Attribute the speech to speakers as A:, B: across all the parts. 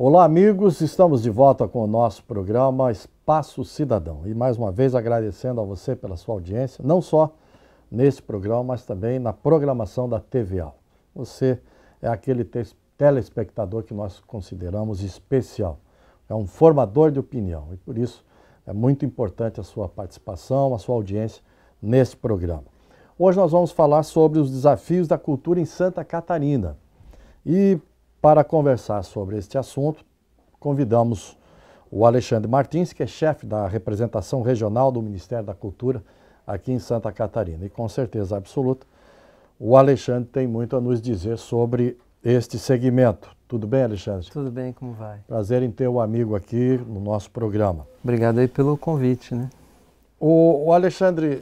A: Olá, amigos, estamos de volta com o nosso programa Espaço Cidadão. E mais uma vez agradecendo a você pela sua audiência, não só nesse programa, mas também na programação da TVA. Você é aquele telespectador que nós consideramos especial. É um formador de opinião e por isso é muito importante a sua participação, a sua audiência nesse programa. Hoje nós vamos falar sobre os desafios da cultura em Santa Catarina. E para conversar sobre este assunto, convidamos o Alexandre Martins, que é chefe da representação regional do Ministério da Cultura aqui em Santa Catarina. E com certeza absoluta, o Alexandre tem muito a nos dizer sobre este segmento. Tudo bem, Alexandre?
B: Tudo bem, como vai?
A: Prazer em ter o amigo aqui no nosso programa.
B: Obrigado aí pelo convite, né?
A: O Alexandre,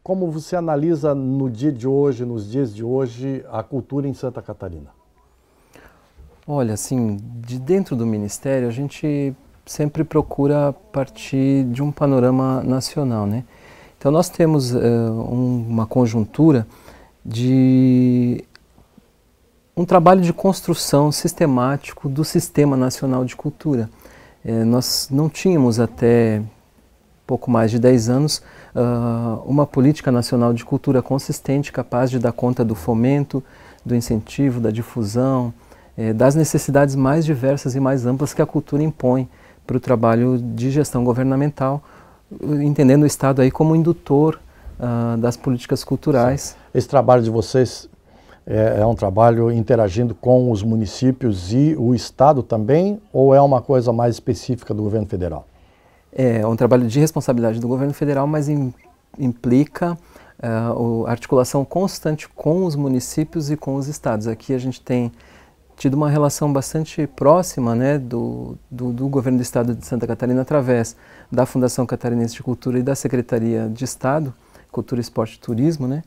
A: como você analisa no dia de hoje, nos dias de hoje, a cultura em Santa Catarina?
B: Olha, assim, de dentro do Ministério, a gente sempre procura partir de um panorama nacional, né? Então, nós temos uma conjuntura de um trabalho de construção sistemático do Sistema Nacional de Cultura. Nós não tínhamos até pouco mais de 10 anos uma política nacional de cultura consistente, capaz de dar conta do fomento, do incentivo, da difusão, das necessidades mais diversas e mais amplas que a cultura impõe para o trabalho de gestão governamental, entendendo o Estado aí como indutor das políticas culturais.
A: Esse trabalho de vocês é um trabalho interagindo com os municípios e o Estado também, ou é uma coisa mais específica do governo federal?
B: É um trabalho de responsabilidade do governo federal, mas implica a articulação constante com os municípios e com os estados. Aqui a gente tem tido uma relação bastante próxima, né, do governo do estado de Santa Catarina através da Fundação Catarinense de Cultura e da Secretaria de Estado, Cultura, Esporte e Turismo, né,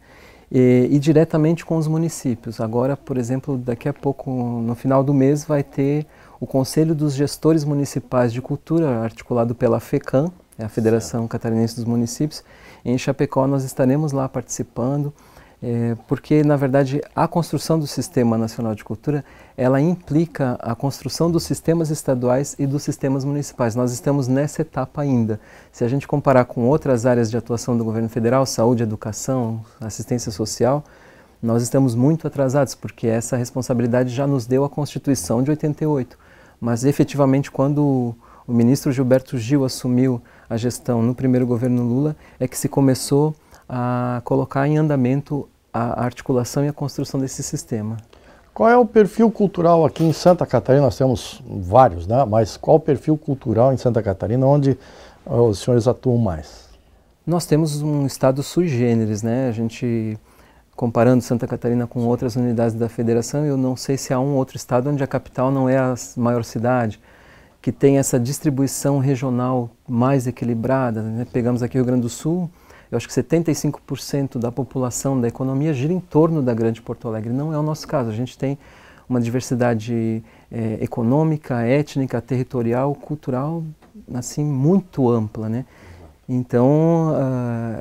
B: e diretamente com os municípios. Agora, por exemplo, daqui a pouco, no final do mês, vai ter o Conselho dos Gestores Municipais de Cultura, articulado pela FECAM, a Federação Catarinense dos Municípios. Em Chapecó nós estaremos lá participando, porque, na verdade, a construção do Sistema Nacional de Cultura, ela implica a construção dos sistemas estaduais e dos sistemas municipais. Nós estamos nessa etapa ainda. Se a gente comparar com outras áreas de atuação do governo federal, saúde, educação, assistência social, nós estamos muito atrasados, porque essa responsabilidade já nos deu a Constituição de 88. Mas, efetivamente, quando o ministro Gilberto Gil assumiu a gestão no primeiro governo Lula, é que se começou a colocar em andamento a articulação e a construção desse sistema.
A: Qual é o perfil cultural aqui em Santa Catarina? Nós temos vários, né? Mas qual o perfil cultural em Santa Catarina, onde os senhores atuam mais?
B: Nós temos um estado sui generis, né? A gente, comparando Santa Catarina com outras unidades da federação, eu não sei se há um outro estado onde a capital não é a maior cidade, que tem essa distribuição regional mais equilibrada, né? Pegamos aqui o Rio Grande do Sul, eu acho que 75% da população, da economia, gira em torno da Grande Porto Alegre. Não é o nosso caso. A gente tem uma diversidade econômica, étnica, territorial, cultural, assim, muito ampla, né? Então,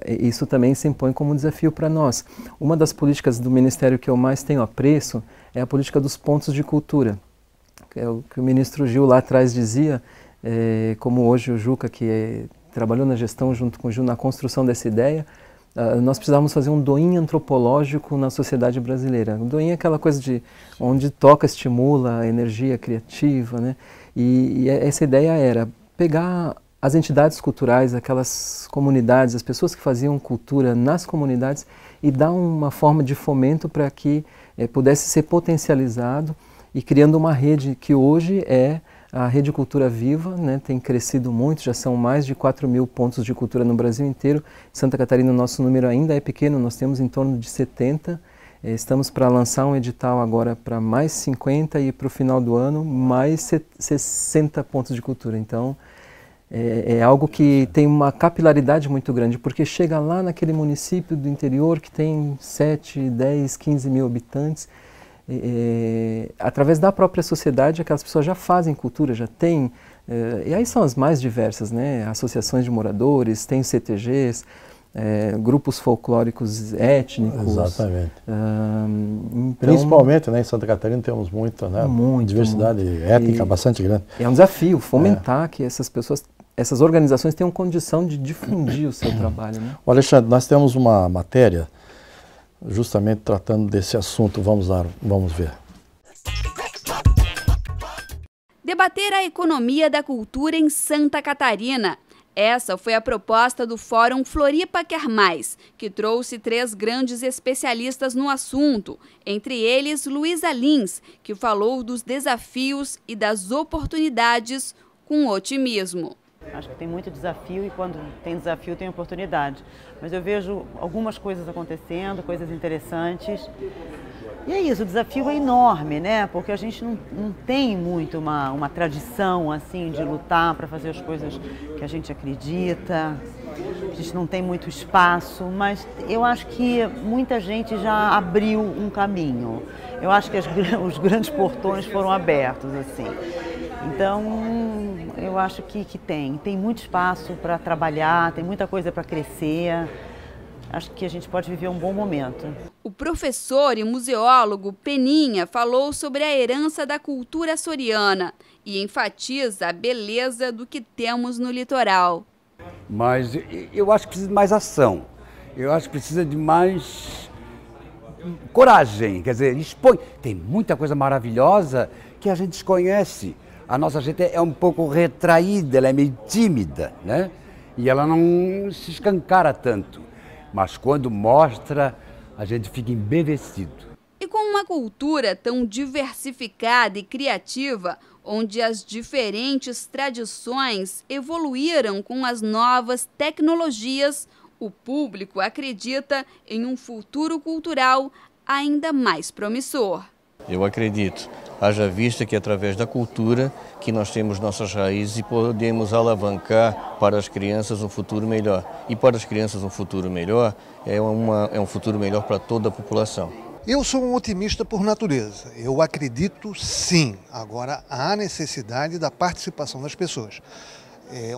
B: isso também se impõe como um desafio para nós. Uma das políticas do Ministério que eu mais tenho apreço é a política dos pontos de cultura. É o que o ministro Gil lá atrás dizia, como hoje o Juca, que trabalhou na gestão junto com o Gil na construção dessa ideia, nós precisávamos fazer um doim antropológico na sociedade brasileira. O doim é aquela coisa de onde toca, estimula a energia criativa, né? E essa ideia era pegar as entidades culturais, aquelas comunidades, as pessoas que faziam cultura nas comunidades e dar uma forma de fomento para que pudesse ser potencializado e criando uma rede que hoje é a Rede Cultura Viva, né, tem crescido muito, já são mais de 4.000 pontos de cultura no Brasil inteiro. Em Santa Catarina o nosso número ainda é pequeno, nós temos em torno de 70. Estamos para lançar um edital agora para mais 50 e para o final do ano mais 60 pontos de cultura. Então é algo que tem uma capilaridade muito grande, porque chega lá naquele município do interior que tem 7, 10, 15 mil habitantes, através da própria sociedade, aquelas pessoas já fazem cultura, já têm, e aí são as mais diversas, né? Associações de moradores, tem CTGs, grupos folclóricos étnicos.
A: Exatamente.
B: Então,
A: principalmente, né, em Santa Catarina temos muita, né, diversidade étnica bastante grande.
B: É um desafio fomentar que essas pessoas, essas organizações tenham condição de difundir o seu trabalho. Né?
A: Alexandre, nós temos uma matéria justamente tratando desse assunto. Vamos ver.
C: Debater a economia da cultura em Santa Catarina. Essa foi a proposta do Fórum Floripa Quer Mais, que trouxe 3 grandes especialistas no assunto, entre eles Luísa Lins, que falou dos desafios e das oportunidades com otimismo.
D: Acho que tem muito desafio e quando tem desafio tem oportunidade. Mas eu vejo algumas coisas acontecendo, coisas interessantes. E é isso, o desafio é enorme, né? Porque a gente não tem muito uma tradição assim de lutar para fazer as coisas que a gente acredita. A gente não tem muito espaço, mas eu acho que muita gente já abriu um caminho. Eu acho que os grandes portões foram abertos, assim. Então, eu acho que tem muito espaço para trabalhar, tem muita coisa para crescer. Acho que a gente pode viver um bom momento.
C: O professor e museólogo Peninha falou sobre a herança da cultura açoriana e enfatiza a beleza do que temos no litoral.
E: Mas eu acho que precisa de mais ação, eu acho que precisa de mais coragem, quer dizer, expõe. Tem muita coisa maravilhosa que a gente desconhece. A nossa gente é um pouco retraída, ela é meio tímida, né? E ela não se escancara tanto. Mas quando mostra, a gente fica embevecido.
C: E com uma cultura tão diversificada e criativa, onde as diferentes tradições evoluíram com as novas tecnologias, o público acredita em um futuro cultural ainda mais promissor.
F: Eu acredito, haja vista que através da cultura que nós temos nossas raízes e podemos alavancar para as crianças um futuro melhor. E para as crianças um futuro melhor é um futuro melhor para toda a população.
G: Eu sou um otimista por natureza. Eu acredito sim. Agora, há necessidade da participação das pessoas.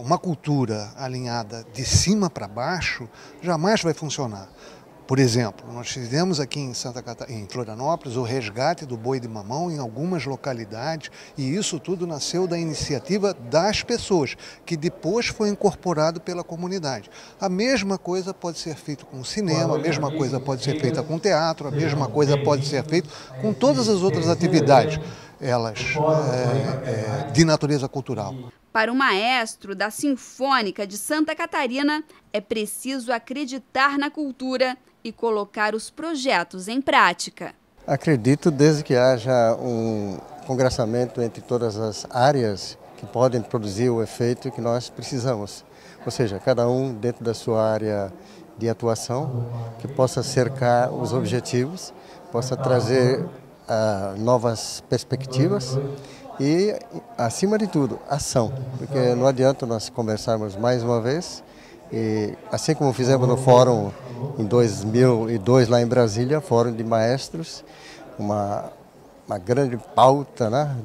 G: Uma cultura alinhada de cima para baixo jamais vai funcionar. Por exemplo, nós fizemos aqui em Florianópolis o resgate do boi de mamão em algumas localidades e isso tudo nasceu da iniciativa das pessoas, que depois foi incorporado pela comunidade. A mesma coisa pode ser feita com o cinema, a mesma coisa pode ser feita com o teatro, a mesma coisa pode ser feita com todas as outras atividades, elas de natureza cultural.
C: Para o maestro da Sinfônica de Santa Catarina, é preciso acreditar na cultura e colocar os projetos em prática.
H: Acredito desde que haja um congressamento entre todas as áreas que podem produzir o efeito que nós precisamos. Ou seja, cada um dentro da sua área de atuação, que possa cercar os objetivos, possa trazer novas perspectivas e, acima de tudo, ação. Porque não adianta nós conversarmos mais uma vez, e assim como fizemos no fórum em 2002 lá em Brasília, fórum de maestros, uma grande pauta, né,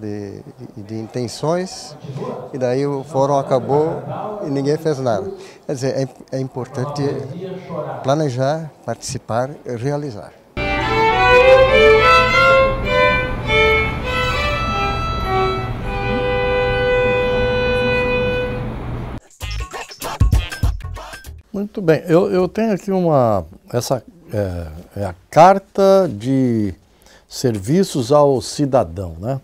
H: de intenções, e daí o fórum acabou e ninguém fez nada. Quer dizer, é importante planejar, participar e realizar.
A: Muito bem, eu tenho aqui essa é a Carta de Serviços ao Cidadão, né?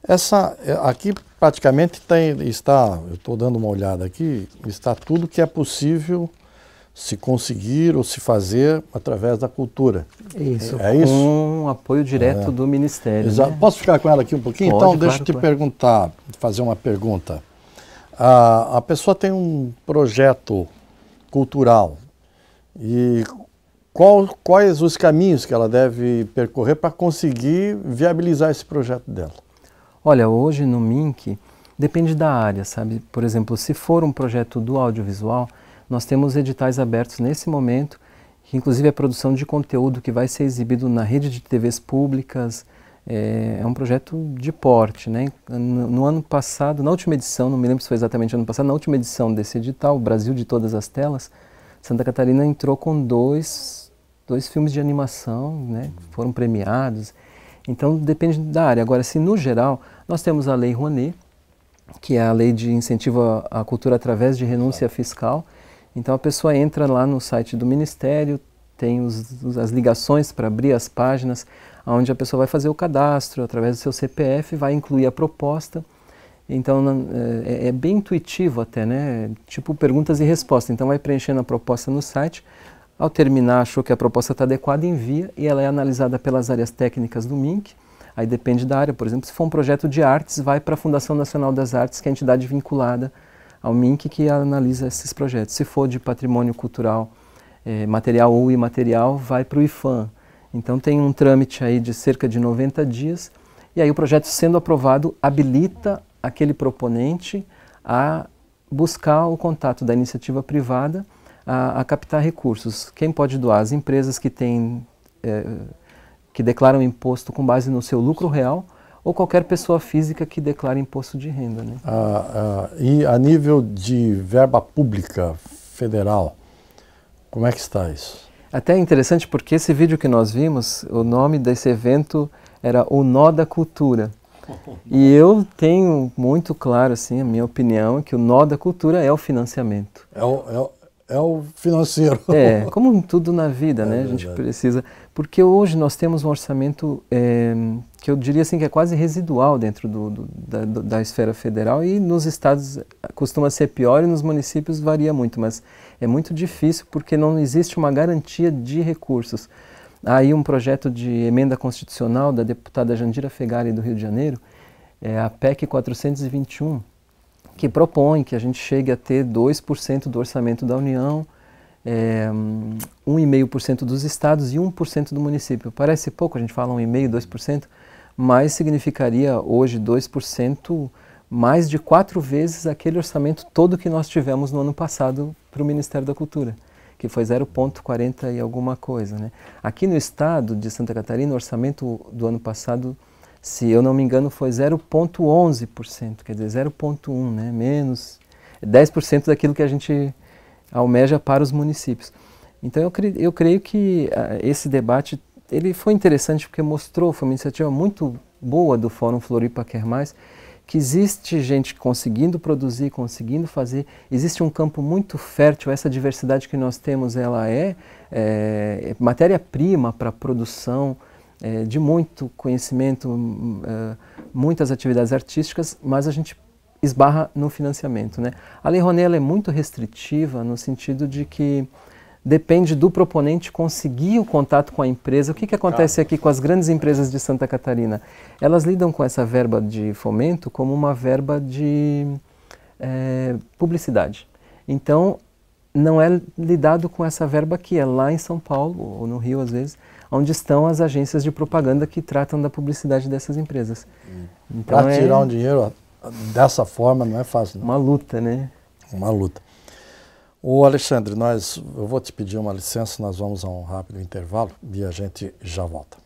A: Essa aqui praticamente eu estou dando uma olhada aqui, está tudo que é possível se conseguir ou se fazer através da cultura.
B: Isso,
A: é isso?
B: Com apoio direto do Ministério.
A: Exato. Né? Posso ficar com ela aqui um pouquinho?
B: Pode,
A: então, deixa eu te
B: perguntar,
A: fazer uma pergunta. A pessoa tem um projeto cultural e quais os caminhos que ela deve percorrer para conseguir viabilizar esse projeto dela?
B: Olha, hoje no MINC depende da área, sabe? Por exemplo, se for um projeto do audiovisual, nós temos editais abertos nesse momento, que inclusive é produção de conteúdo que vai ser exibido na rede de TVs públicas. É um projeto de porte, né? No ano passado, na última edição, não me lembro se foi exatamente ano passado, na última edição desse edital, o Brasil de Todas as Telas, Santa Catarina entrou com dois filmes de animação, né, que foram premiados. Então depende da área. Agora, se no geral, nós temos a Lei Rouanet, que é a lei de incentivo à cultura através de renúncia fiscal. Então a pessoa entra lá no site do Ministério, tem as ligações para abrir as páginas, onde a pessoa vai fazer o cadastro através do seu CPF, vai incluir a proposta. Então é bem intuitivo até, né? Tipo perguntas e respostas. Então vai preenchendo a proposta no site, ao terminar achou que a proposta está adequada, envia e ela é analisada pelas áreas técnicas do MINC. Aí depende da área, por exemplo, se for um projeto de artes, vai para a Fundação Nacional das Artes, que é a entidade vinculada ao MINC que analisa esses projetos. Se for de patrimônio cultural, material ou imaterial, vai para o IPHAN. Então tem um trâmite aí de cerca de 90 dias, e aí o projeto sendo aprovado habilita aquele proponente a buscar o contato da iniciativa privada a captar recursos. Quem pode doar? As empresas que têm, que declaram imposto com base no seu lucro real, ou qualquer pessoa física que declare imposto de renda, né?
A: E a nível de verba pública federal, como é que está isso?
B: Até é interessante porque esse vídeo que nós vimos, o nome desse evento era O Nó da Cultura. E eu tenho muito claro, assim, a minha opinião, que o nó da cultura é o financiamento.
A: É o financeiro.
B: Como tudo na vida, né? A gente precisa... Porque hoje nós temos um orçamento que eu diria assim que é quase residual dentro da esfera federal, e nos estados costuma ser pior e nos municípios varia muito, mas é muito difícil porque não existe uma garantia de recursos. Há aí um projeto de emenda constitucional da deputada Jandira Fegari do Rio de Janeiro, a PEC 421, que propõe que a gente chegue a ter 2% do orçamento da União, 1,5% dos estados e 1% do município. Parece pouco, a gente fala 1,5%, 2%, mas significaria hoje 2%, mais de 4 vezes aquele orçamento todo que nós tivemos no ano passado para o Ministério da Cultura, que foi 0,40 e alguma coisa, né? Aqui no estado de Santa Catarina, o orçamento do ano passado, se eu não me engano, foi 0,11%, quer dizer, 0,1%, né? Menos 10% daquilo que a gente almeja para os municípios. Então eu creio que esse debate ele foi interessante porque mostrou, foi uma iniciativa muito boa do Fórum Floripa Quer Mais, que existe gente conseguindo produzir, conseguindo fazer, existe um campo muito fértil, essa diversidade que nós temos, ela é matéria-prima para a produção de muito conhecimento, muitas atividades artísticas, mas a gente esbarra no financiamento, né? A Lei Rouanet ela é muito restritiva no sentido de que depende do proponente conseguir o contato com a empresa. O que acontece aqui com as grandes empresas de Santa Catarina? Elas lidam com essa verba de fomento como uma verba de publicidade. Então, não é lidado com essa verba aqui, é lá em São Paulo, ou no Rio às vezes, onde estão as agências de propaganda que tratam da publicidade dessas empresas. Então,
A: para tirar um dinheiro dessa forma não é fácil, não.
B: Uma luta, né?
A: Uma luta. Ô Alexandre, eu vou te pedir uma licença, nós vamos a um rápido intervalo e a gente já volta.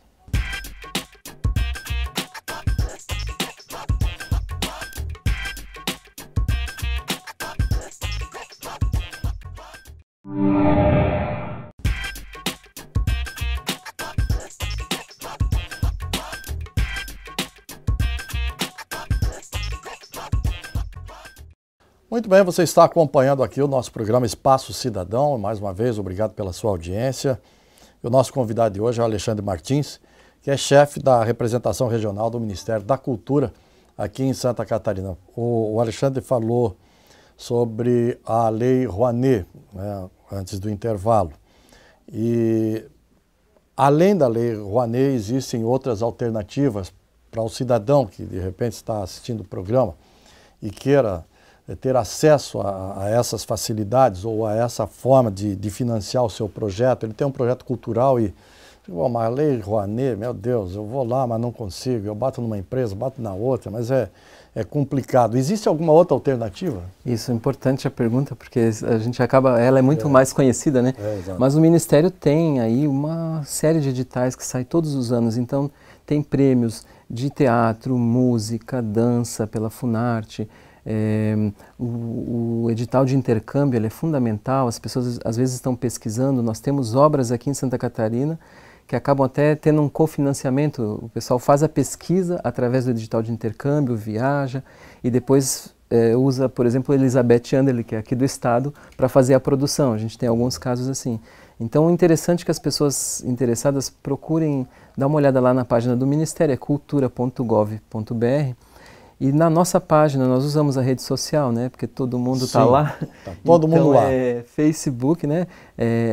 A: Muito bem, você está acompanhando aqui o nosso programa Espaço Cidadão. Mais uma vez, obrigado pela sua audiência. E o nosso convidado de hoje é o Alexandre Martins, que é chefe da representação regional do Ministério da Cultura aqui em Santa Catarina. O Alexandre falou sobre a Lei Rouanet, né, antes do intervalo. E além da Lei Rouanet, existem outras alternativas para o cidadão que de repente está assistindo o programa e queira ter acesso a essas facilidades ou a essa forma de financiar o seu projeto. Ele tem um projeto cultural e, mas a Lei Rouanet, meu Deus, eu vou lá, mas não consigo, eu bato numa empresa, bato na outra, mas é complicado. Existe alguma outra alternativa?
B: Isso, é importante a pergunta, porque a gente acaba, ela é muito mais conhecida, né? Mas o Ministério tem aí uma série de editais que saem todos os anos, então tem prêmios de teatro, música, dança pela Funarte, O edital de intercâmbio ele é fundamental, as pessoas às vezes estão pesquisando, nós temos obras aqui em Santa Catarina que acabam até tendo um cofinanciamento, o pessoal faz a pesquisa através do edital de intercâmbio, viaja e depois usa, por exemplo, Elizabeth Anderle, que é aqui do estado, para fazer a produção. A gente tem alguns casos assim. Então, é interessante que as pessoas interessadas procurem dar uma olhada lá na página do Ministério, é cultura.gov.br. E na nossa página, nós usamos a rede social, né? Porque todo mundo está lá.
A: Tá todo mundo lá.
B: É Facebook, né?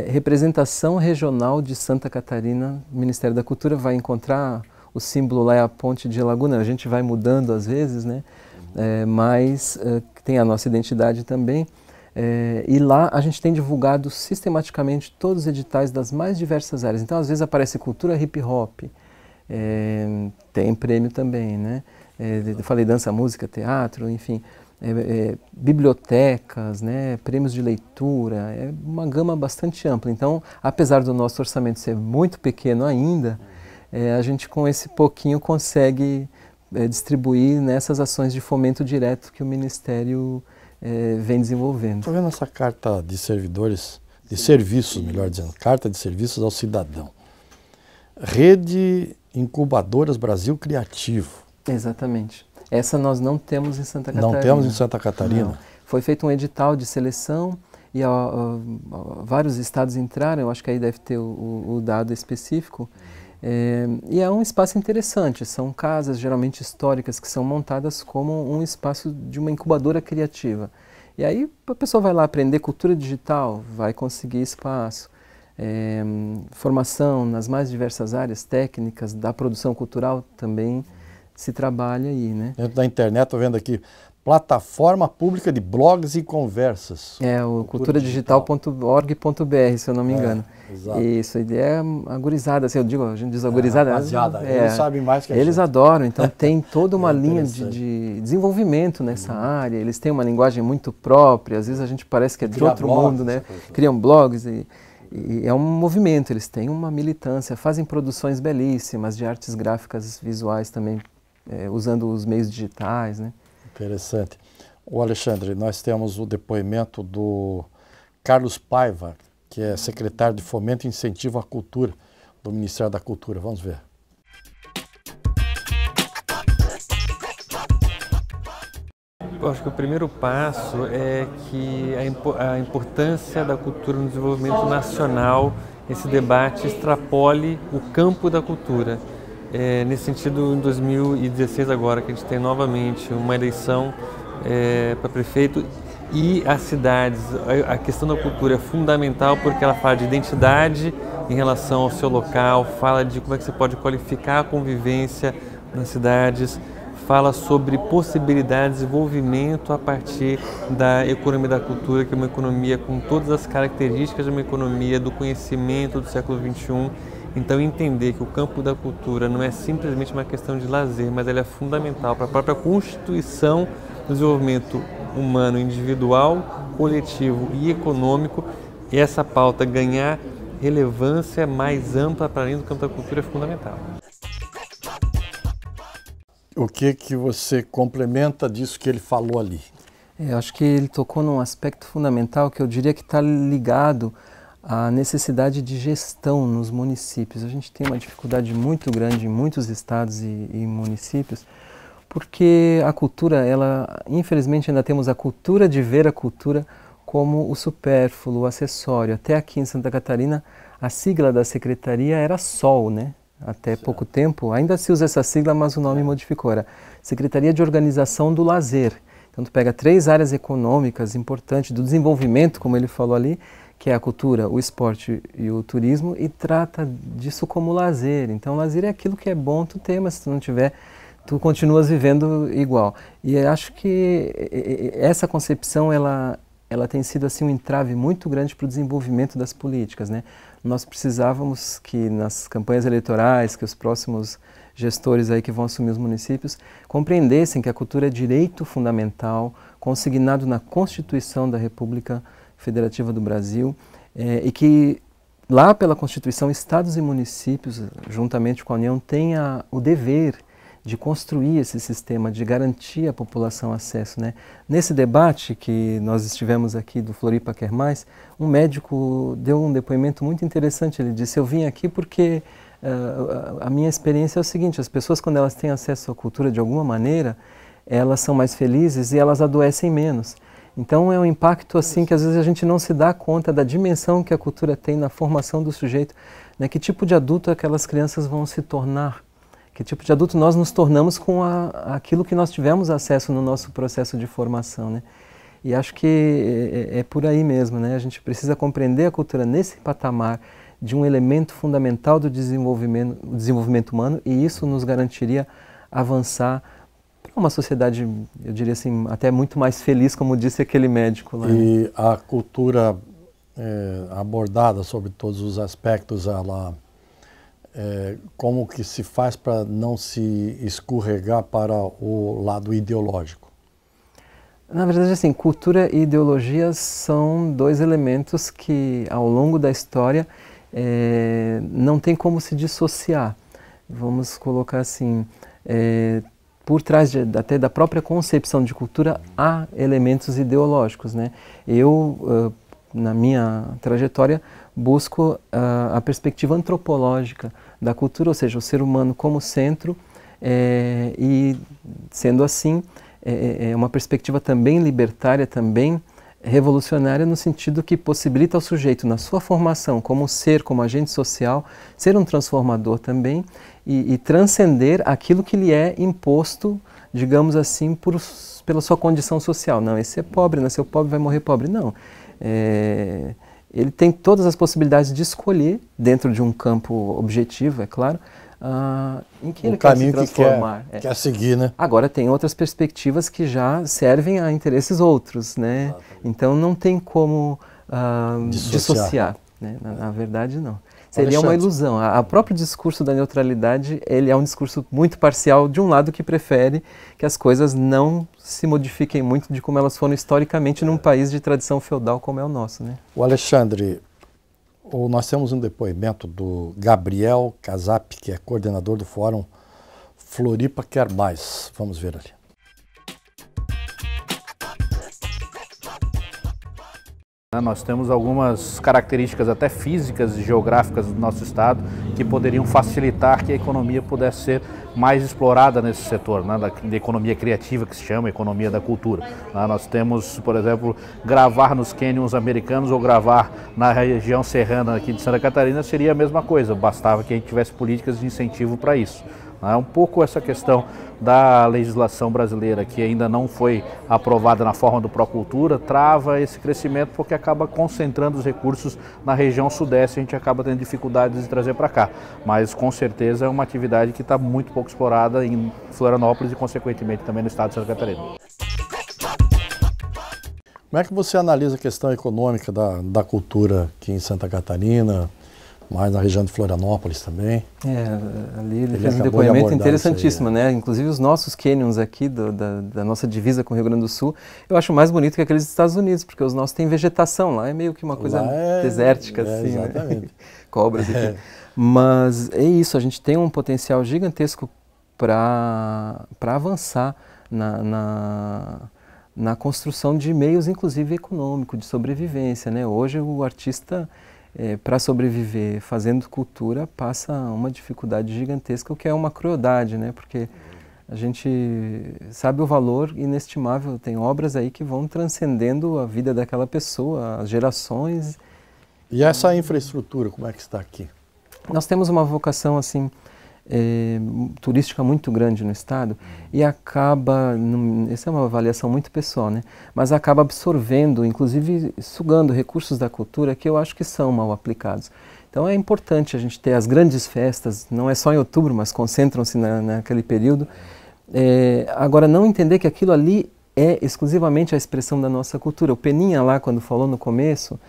B: Representação Regional de Santa Catarina, Ministério da Cultura, vai encontrar o símbolo lá, é a Ponte de Laguna. A gente vai mudando às vezes, né? Mas tem a nossa identidade também. E lá a gente tem divulgado sistematicamente todos os editais das mais diversas áreas. Então, às vezes aparece cultura hip hop, tem prêmio também, né? Eu falei dança, música, teatro, enfim, bibliotecas, né? Prêmios de leitura, é uma gama bastante ampla. Então, apesar do nosso orçamento ser muito pequeno ainda, a gente com esse pouquinho consegue distribuir nessas ações de fomento direto que o Ministério vem desenvolvendo.
A: Estou vendo essa carta de servidores, de serviços, melhor dizendo, carta de serviços ao cidadão. Rede Incubadoras Brasil Criativo.
B: Exatamente. Essa nós não temos em Santa Catarina.
A: Não temos em Santa Catarina?
B: Não. Foi feito um edital de seleção e vários estados entraram, eu acho que aí deve ter o dado específico. E é um espaço interessante, são casas geralmente históricas que são montadas como um espaço de uma incubadora criativa. E aí a pessoa vai lá aprender cultura digital, vai conseguir espaço, formação nas mais diversas áreas técnicas da produção cultural também se trabalha aí, né? Dentro
A: da internet, estou vendo aqui, plataforma pública de blogs e conversas.
B: O culturadigital.org.br, se eu não me engano.
A: Exato.
B: Isso, a ideia é agorizada, assim, a gente diz agorizada.
A: Rapaziada, eles sabem mais que a gente.
B: Eles adoram, então tem toda uma linha de desenvolvimento nessa área, eles têm uma linguagem muito própria, às vezes a gente parece que é de outro mundo, né? Criam blogs e é um movimento, eles têm uma militância, fazem produções belíssimas de artes gráficas visuais também, usando os meios digitais, né?
A: Interessante. O Alexandre, nós temos o depoimento do Carlos Paiva, que é secretário de Fomento e Incentivo à Cultura do Ministério da Cultura. Vamos ver.
I: Eu acho que o primeiro passo é que a importância da cultura no desenvolvimento nacional, esse debate extrapole o campo da cultura. Nesse sentido, em 2016 agora, que a gente tem novamente uma eleição para prefeito e as cidades, a questão da cultura é fundamental porque ela fala de identidade em relação ao seu local, fala de como é que você pode qualificar a convivência nas cidades, fala sobre possibilidades de desenvolvimento a partir da economia da cultura, que é uma economia com todas as características de uma economia do conhecimento do século XXI. Então, entender que o campo da cultura não é simplesmente uma questão de lazer, mas ela é fundamental para a própria constituição do desenvolvimento humano, individual, coletivo e econômico. E essa pauta ganhar relevância mais ampla para além do campo da cultura é fundamental.
A: O que você complementa disso que ele falou ali?
B: Eu acho que ele tocou num aspecto fundamental que eu diria que está ligado à necessidade de gestão nos municípios. A gente tem uma dificuldade muito grande em muitos estados e municípios, porque a cultura, infelizmente ainda temos a cultura de ver a cultura como o supérfluo, o acessório. Até aqui em Santa Catarina, a sigla da secretaria era SOL, né? Até pouco tempo, ainda se usa essa sigla, mas o nome modificou, era Secretaria de Organização do Lazer. Então, tu pega 3 áreas econômicas importantes do desenvolvimento, como ele falou ali, que é a cultura, o esporte e o turismo, e trata disso como lazer. Então, lazer é aquilo que é bom tu ter, mas se tu não tiver, tu continuas vivendo igual. E eu acho que essa concepção, ela tem sido assim um entrave muito grande para o desenvolvimento das políticas, né? Nós precisávamos que nas campanhas eleitorais, que os próximos gestores aí que vão assumir os municípios compreendessem que a cultura é direito fundamental, consignado na Constituição da República Federativa do Brasil, e que lá pela Constituição, estados e municípios, juntamente com a União, têm o dever de construir esse sistema, de garantir à população acesso, né? Nesse debate que nós estivemos aqui do Floripa Quer Mais, um médico deu um depoimento muito interessante. Ele disse: eu vim aqui porque a minha experiência é o seguinte: as pessoas, quando elas têm acesso à cultura de alguma maneira, elas são mais felizes e elas adoecem menos. Então é um impacto assim que às vezes a gente não se dá conta da dimensão que a cultura tem na formação do sujeito, né? Que tipo de adulto aquelas crianças vão se tornar? Que tipo de adulto nós nos tornamos com aquilo que nós tivemos acesso no nosso processo de formação, né? E acho que é por aí mesmo, né? A gente precisa compreender a cultura nesse patamar de um elemento fundamental do desenvolvimento humano, e isso nos garantiria avançar para uma sociedade, eu diria assim, até muito mais feliz, como disse aquele médico lá.
A: E a cultura abordada sobre todos os aspectos, ela... como que se faz para não se escorregar para o lado ideológico?
B: Na verdade, assim, cultura e ideologia são dois elementos que, ao longo da história, não tem como se dissociar. Vamos colocar assim, por trás até da própria concepção de cultura, há elementos ideológicos, né? Eu, na minha trajetória, busco a perspectiva antropológica da cultura, ou seja, o ser humano como centro, e sendo assim, uma perspectiva também libertária, também revolucionária, no sentido que possibilita ao sujeito, na sua formação como ser, como agente social, ser um transformador também e transcender aquilo que lhe é imposto, digamos assim, pela sua condição social. Não, esse é pobre, nasceu pobre, vai morrer pobre. Não. Ele tem todas as possibilidades de escolher, dentro de um campo objetivo, é claro, em que ele quer se transformar.
A: Que quer seguir, né?
B: Agora, tem outras perspectivas que já servem a interesses outros, né? Então, não tem como dissociar, né? Na verdade, não. Seria uma ilusão. O próprio discurso da neutralidade, ele é um discurso muito parcial, de um lado que prefere que as coisas não se modifiquem muito de como elas foram historicamente num país de tradição feudal como é o nosso, né?
A: O Alexandre, nós temos um depoimento do Gabriel Casap, que é coordenador do Fórum Floripa Quer Mais. Vamos ver ali.
J: Nós temos algumas características até físicas e geográficas do nosso estado que poderiam facilitar que a economia pudesse ser mais explorada nesse setor, né, da economia criativa, que se chama economia da cultura. Nós temos, por exemplo, gravar nos cânions americanos ou gravar na região serrana aqui de Santa Catarina seria a mesma coisa, bastava que a gente tivesse políticas de incentivo para isso. É um pouco essa questão da legislação brasileira, que ainda não foi aprovada na forma do Procultura, trava esse crescimento porque acaba concentrando os recursos na região sudeste, a gente acaba tendo dificuldades de trazer para cá. Mas com certeza é uma atividade que está muito pouco explorada em Florianópolis e consequentemente também no estado de Santa Catarina.
A: Como é que você analisa a questão econômica da cultura aqui em Santa Catarina, mais na região de Florianópolis também?
B: Ali ele fez um depoimento interessantíssimo, né? Inclusive os nossos canyons aqui da nossa divisa com o Rio Grande do Sul, eu acho mais bonito que aqueles dos Estados Unidos, porque os nossos têm vegetação, lá é meio que uma coisa desértica, assim,
A: exatamente.
B: Né? Cobras aqui. Mas é isso, a gente tem um potencial gigantesco para avançar na construção de meios, inclusive econômico, de sobrevivência, né? Hoje o artista, para sobreviver fazendo cultura, passa uma dificuldade gigantesca, o que é uma crueldade, né? Porque a gente sabe o valor inestimável, tem obras aí que vão transcendendo a vida daquela pessoa, as gerações.
A: E essa infraestrutura, como é que está aqui?
B: Nós temos uma vocação assim turística muito grande no estado e acaba, essa é uma avaliação muito pessoal, né? Mas acaba absorvendo, inclusive sugando recursos da cultura que eu acho que são mal aplicados. Então é importante a gente ter as grandes festas, não é só em outubro, mas concentram-se naquele período. Agora, não entender que aquilo ali é exclusivamente a expressão da nossa cultura. O Peninha lá, quando falou no começo,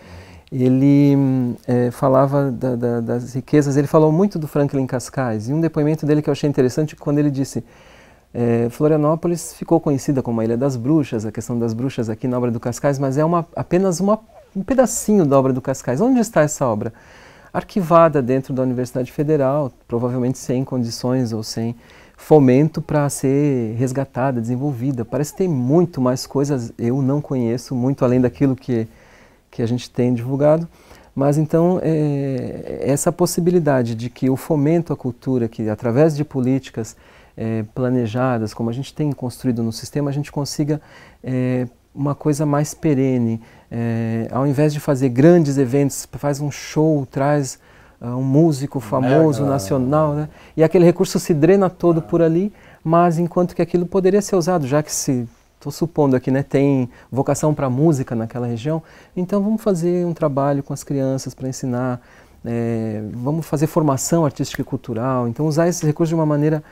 B: ele falava das riquezas, ele falou muito do Franklin Cascais, e um depoimento dele que eu achei interessante, quando ele disse Florianópolis ficou conhecida como a Ilha das Bruxas, a questão das bruxas aqui na obra do Cascais, mas é apenas um pedacinho da obra do Cascais. Onde está essa obra? Arquivada dentro da Universidade Federal, provavelmente sem condições ou sem fomento para ser resgatada, desenvolvida. Parece que tem muito mais coisas, eu não conheço, muito além daquilo que a gente tem divulgado. Mas então, essa possibilidade de que o fomento à cultura, que através de políticas planejadas, como a gente tem construído no sistema, a gente consiga uma coisa mais perene. Ao invés de fazer grandes eventos, faz um show, traz um músico famoso, nacional, né? E aquele recurso se drena todo por ali, mas enquanto que aquilo poderia ser usado, já que estou supondo aqui, né, tem vocação para música naquela região, então vamos fazer um trabalho com as crianças para ensinar, vamos fazer formação artística e cultural, então usar esses recursos de uma maneira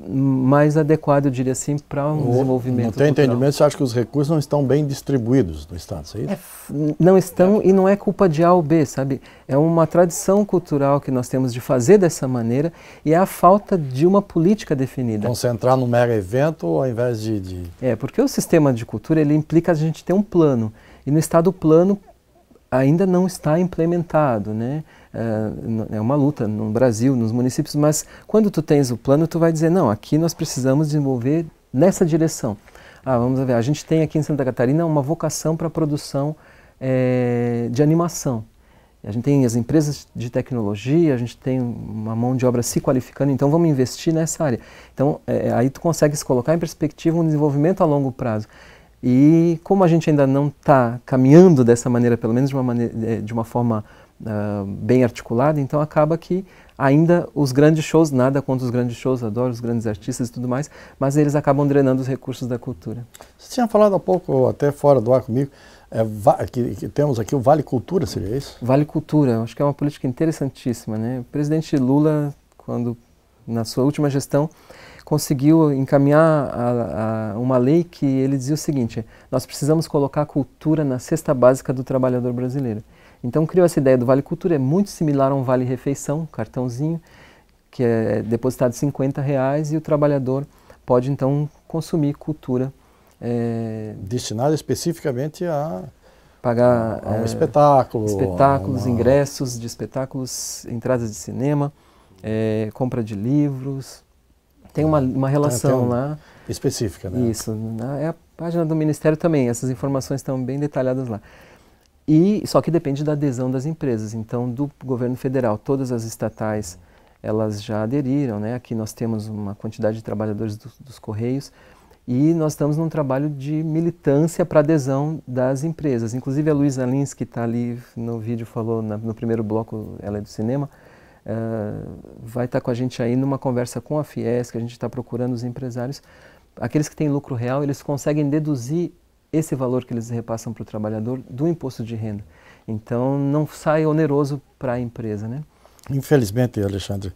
B: mais adequada, eu diria assim, para um desenvolvimento cultural.
A: No teu entendimento, você acha que os recursos não estão bem distribuídos no Estado, é isso?
B: Não estão, e não é culpa de A ou B, sabe? É uma tradição cultural que nós temos de fazer dessa maneira e é a falta de uma política definida.
A: Concentrar no mega evento ao invés
B: porque o sistema de cultura, ele implica a gente ter um plano, e no Estado o plano ainda não está implementado, né? É uma luta no Brasil, nos municípios, mas quando tu tens o plano, tu vai dizer, não, aqui nós precisamos desenvolver nessa direção. Vamos ver, a gente tem aqui em Santa Catarina uma vocação para a produção de animação. A gente tem as empresas de tecnologia, a gente tem uma mão de obra se qualificando, então vamos investir nessa área. Então, aí tu consegue se colocar em perspectiva um desenvolvimento a longo prazo. E como a gente ainda não está caminhando dessa maneira, pelo menos de uma forma bem articulada, então acaba que ainda os grandes shows, nada contra os grandes shows, adoro os grandes artistas e tudo mais, mas eles acabam drenando os recursos da cultura.
A: Você tinha falado há pouco, até fora do ar comigo, que temos aqui o Vale Cultura, seria isso?
B: Vale Cultura, acho que é uma política interessantíssima, né? O presidente Lula, na sua última gestão, conseguiu encaminhar uma lei que ele dizia o seguinte, nós precisamos colocar a cultura na cesta básica do trabalhador brasileiro. Então criou essa ideia do Vale Cultura, é muito similar a um Vale Refeição, cartãozinho, que é depositado R$50 e o trabalhador pode então consumir cultura.
A: Destinado especificamente a
B: pagar
A: um espetáculo.
B: Espetáculos, ingressos de espetáculos, entradas de cinema, compra de livros. Tem uma relação lá.
A: Específica, né?
B: Isso. É a página do Ministério também, essas informações estão bem detalhadas lá. Só que depende da adesão das empresas. Então, do governo federal, todas as estatais, elas já aderiram, né? Aqui nós temos uma quantidade de trabalhadores dos Correios e nós estamos num trabalho de militância para adesão das empresas. Inclusive a Luísa Lins, que está ali no vídeo, falou no primeiro bloco, ela é do cinema, vai estar com a gente aí numa conversa com a Fiesc, que a gente está procurando os empresários. Aqueles que têm lucro real, eles conseguem deduzir esse valor que eles repassam para o trabalhador do imposto de renda. Então, não sai oneroso para a empresa, né?
A: Infelizmente, Alexandre,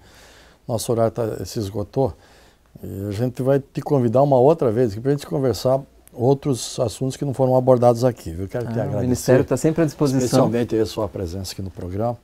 A: nosso horário se esgotou e a gente vai te convidar uma outra vez para a gente conversar outros assuntos que não foram abordados aqui. Eu quero te agradecer.
B: O Ministério está sempre à disposição.
A: Especialmente a sua presença aqui no programa.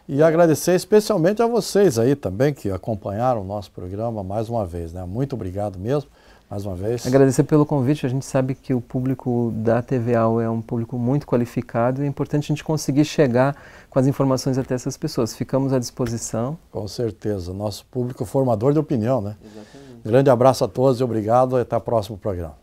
A: E agradecer especialmente a vocês aí também que acompanharam o nosso programa mais uma vez, né? Muito obrigado mesmo. Mais uma vez.
B: Agradecer pelo convite, a gente sabe que o público da TVAL é um público muito qualificado e é importante a gente conseguir chegar com as informações até essas pessoas. Ficamos à disposição.
A: Com certeza, nosso público formador de opinião, né? Exatamente. Grande abraço a todos e obrigado, até o próximo programa.